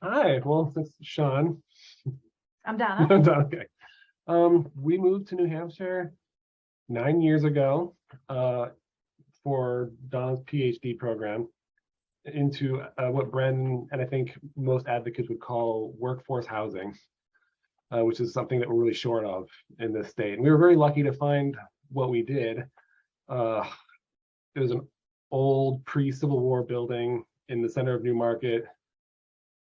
Hi, well, this is Sean. I'm Donna. Okay. We moved to New Hampshire 9 years ago for Donna's PhD program into what Brendan and I think most advocates would call workforce housing, which is something that we're really short of in this state. And we were very lucky to find what we did. It was an old pre-Civil War building in the center of Newmarket.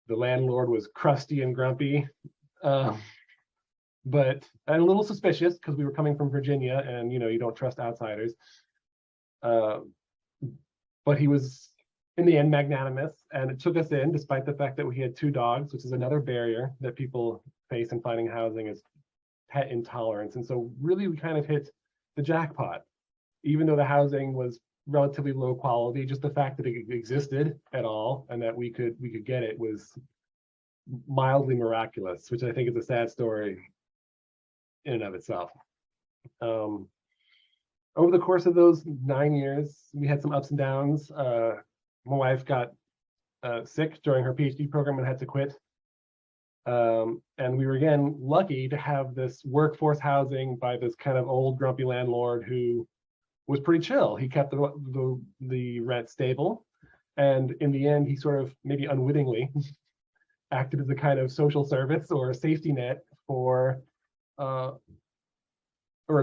The landlord was crusty and grumpy, but a little suspicious because we were coming from Virginia, and you don't trust outsiders. But he was, in the end, magnanimous, and it took us in, despite the fact that we had 2 dogs, which is another barrier that people face in finding housing, is pet intolerance. And so, really, we kind of hit the jackpot, even though the housing was relatively low quality. Just the fact that it existed at all and that we could get it was mildly miraculous, which I think is a sad story in and of itself. Over the course of those 9 years, we had some ups and downs. My wife got sick during her PhD program and had to quit. And we were again lucky to have this workforce housing by this kind of old grumpy landlord who was pretty chill. He kept the rent stable, and in the end, he sort of maybe unwittingly acted as a kind of social service or a safety net for, or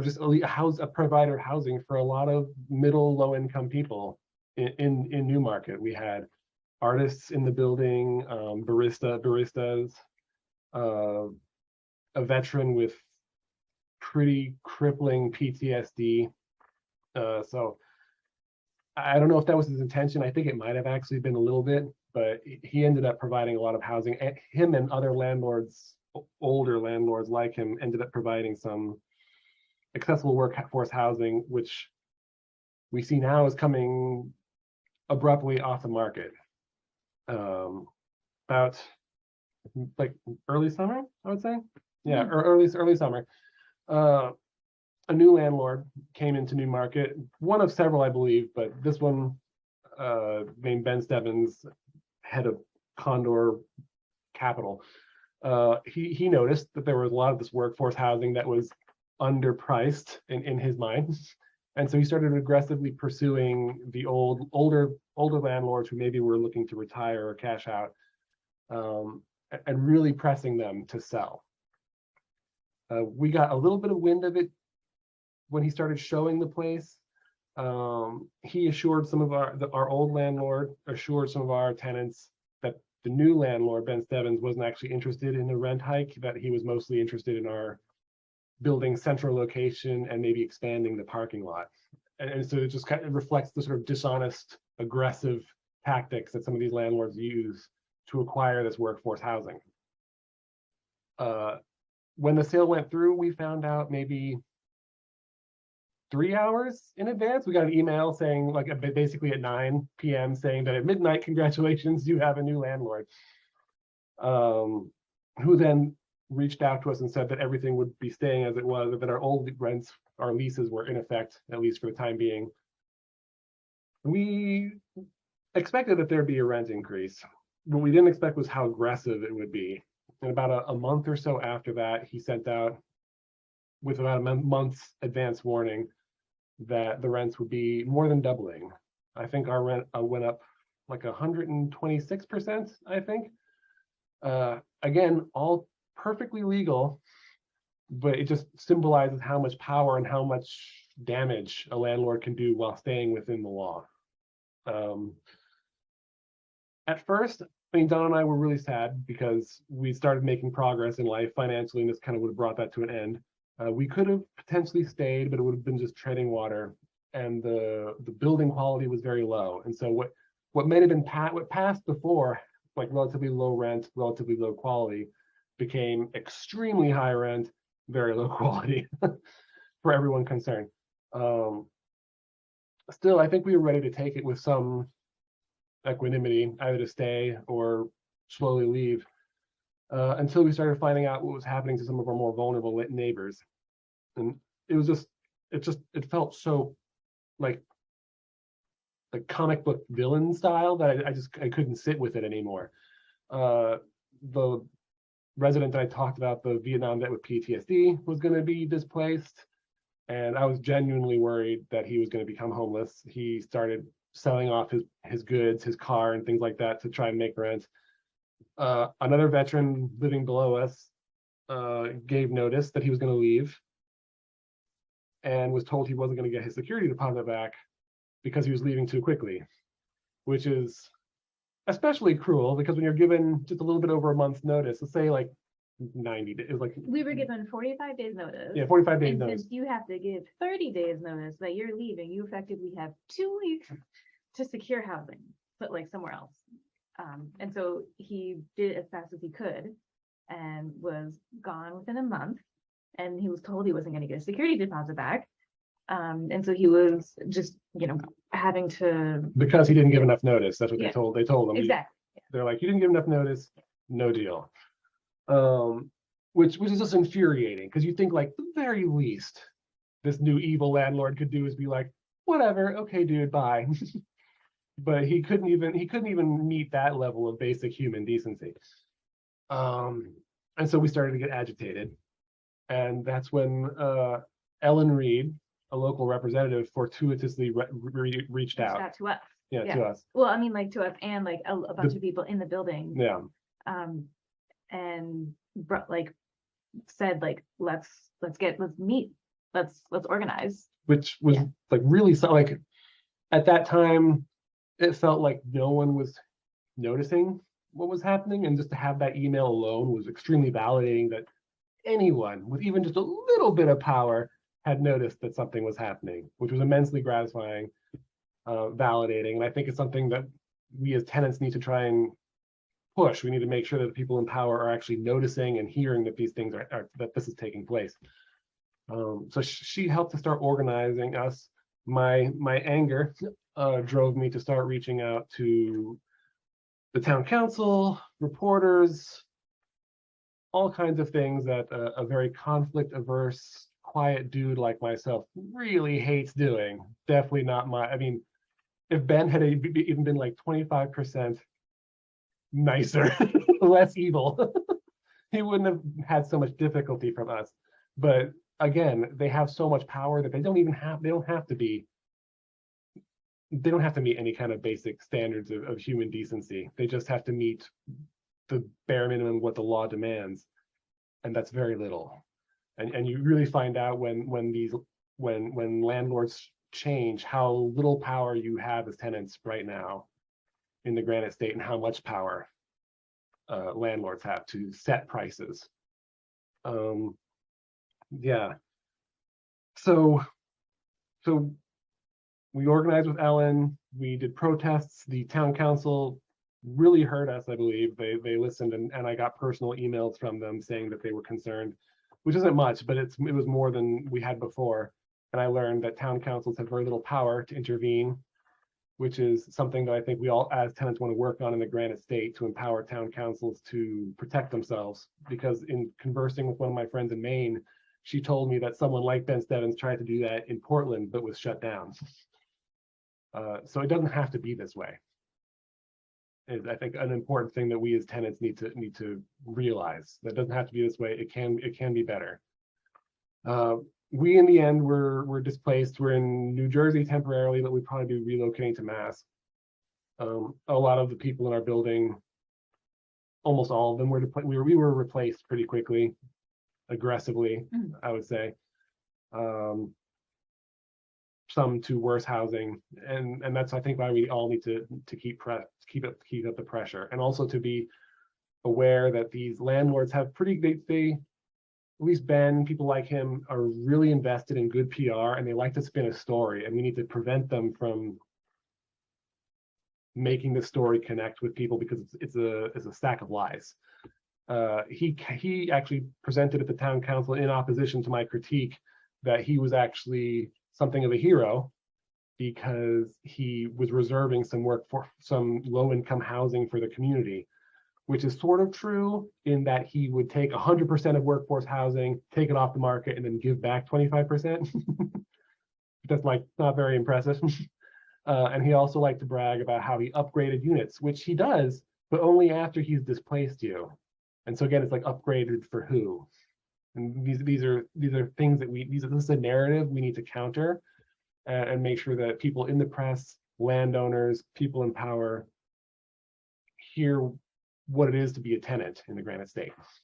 just a provider of housing for a lot of middle, low-income people in Newmarket. We had artists in the building, baristas, a veteran with pretty crippling PTSD. So I don't know if that was his intention. I think it might have actually been a little bit, but he ended up providing a lot of housing. Him and other landlords, older landlords like him, ended up providing some accessible workforce housing, which we see now is coming abruptly off the market. About like early summer, I would say. Yeah, or early summer. A new landlord came into Newmarket, one of several, I believe, but this one named Ben Stebbins, head of Condor Capital. He noticed that there was a lot of this workforce housing that was underpriced in his mind. And so he started aggressively pursuing the older landlords who maybe were looking to retire or cash out, and really pressing them to sell. We got a little bit of wind of it when he started showing the place. He assured some of our old landlord assured some of our tenants that the new landlord, Ben Stebbins, wasn't actually interested in the rent hike, that he was mostly interested in our building central location and maybe expanding the parking lot. And so it just kind of reflects the sort of dishonest, aggressive tactics that some of these landlords use to acquire this workforce housing. When the sale went through, we found out maybe 3 hours in advance. We got an email saying, like, basically at 9 p.m. saying that at midnight, congratulations, you have a new landlord. Who then reached out to us and said that everything would be staying as it was, that our old rents, our leases were in effect, at least for the time being. We expected that there'd be a rent increase. What we didn't expect was how aggressive it would be. And about a month or so after that, he sent out, with about a month's advance warning, that the rents would be more than doubling. I think our rent went up like 126%, I think. Again, all perfectly legal, but it just symbolizes how much power and how much damage a landlord can do while staying within the law. At first, I mean, Donna and I were really sad because we started making progress in life financially, and this kind of would have brought that to an end. We could have potentially stayed, but it would have been just treading water, and the building quality was very low. And so what may have been what passed before, like relatively low rent, relatively low quality, became extremely high rent, very low quality for everyone concerned. Still, I think we were ready to take it with some equanimity, either to stay or slowly leave, until we started finding out what was happening to some of our more vulnerable neighbors. And it felt so like comic book villain style that I couldn't sit with it anymore. the resident that I talked about, the Vietnam vet with PTSD, was going to be displaced. And I was genuinely worried that he was going to become homeless. He started selling off his goods, his car, and things like that to try and make rent. Another veteran living below us gave notice that he was going to leave and was told he wasn't going to get his security deposit back because he was leaving too quickly, which is especially cruel because when you're given just a little bit over a month's notice, let's say like 90 days, like We were given 45 days notice. yeah, 45 days And notice. since you have to give 30 days notice that you're leaving, you effectively have 2 weeks to secure housing, but like somewhere else. And so he did it as fast as he could and was gone within a month. And he was told he wasn't going to get a security deposit back. And so he was just, having to. Because he didn't give enough notice. That's what Yeah. they told him. Exactly. They're like, you didn't give enough notice, no deal. Which is just infuriating because you think like the very least this new evil landlord could do is be like, whatever, okay, dude, bye. But he couldn't even meet that level of basic human decency. And so we started to get agitated. And that's when Ellen Reed, a local representative, fortuitously reached out. To us. Yeah, to us. Well, I mean, like to us and like a bunch of people in the building. Yeah. And said like, let's meet, let's organize. Which was like really like at that time, it felt like no one was noticing what was happening. And just to have that email alone was extremely validating that anyone with even just a little bit of power had noticed that something was happening, which was immensely gratifying, validating. And I think it's something that we as tenants need to try and push. We need to make sure that the people in power are actually noticing and hearing that these things are that this is taking place. So she helped to start organizing us. My anger drove me to start reaching out to the town council, reporters, all kinds of things that a very conflict averse, quiet dude like myself really hates doing. Definitely not my, I mean, if Ben had even been like 25% nicer, less evil, he wouldn't have had so much difficulty from us. But again, they have so much power that they don't have to meet any kind of basic standards of human decency. They just have to meet the bare minimum of what the law demands, and that's very little. And you really find out when landlords change how little power you have as tenants right now in the Granite State, and how much power landlords have to set prices. Yeah. So we organized with Ellen. We did protests. The town council really heard us, I believe. They listened, and I got personal emails from them saying that they were concerned, which isn't much, but it was more than we had before. And I learned that town councils have very little power to intervene, which is something that I think we all as tenants want to work on in the Granite State, to empower town councils to protect themselves. Because in conversing with one of my friends in Maine, she told me that someone like Ben Stebbins tried to do that in Portland, but was shut down. So it doesn't have to be this way. Is I think an important thing that we as tenants need to realize. That doesn't have to be this way. It can be better. We in the end were displaced. We're in New Jersey temporarily, but we'd probably be relocating to Mass. A lot of the people in our building, almost all of them we were replaced pretty quickly, aggressively, I would say. Some to worse housing, and that's I think why we all need to keep up the pressure, and also to be aware that these landlords have they at least Ben, people like him, are really invested in good PR, and they like to spin a story, and we need to prevent them from making the story connect with people, because it's a stack of lies. He actually presented at the town council in opposition to my critique that he was actually something of a hero because he was reserving some work for some low-income housing for the community, which is sort of true in that he would take 100% of workforce housing, take it off the market, and then give back 25%. That's like not very impressive. And he also liked to brag about how he upgraded units, which he does, but only after he's displaced you. And so again, it's like upgraded for who? And these are things that this is a narrative we need to counter and make sure that people in the press, landowners, people in power hear what it is to be a tenant in the Granite State.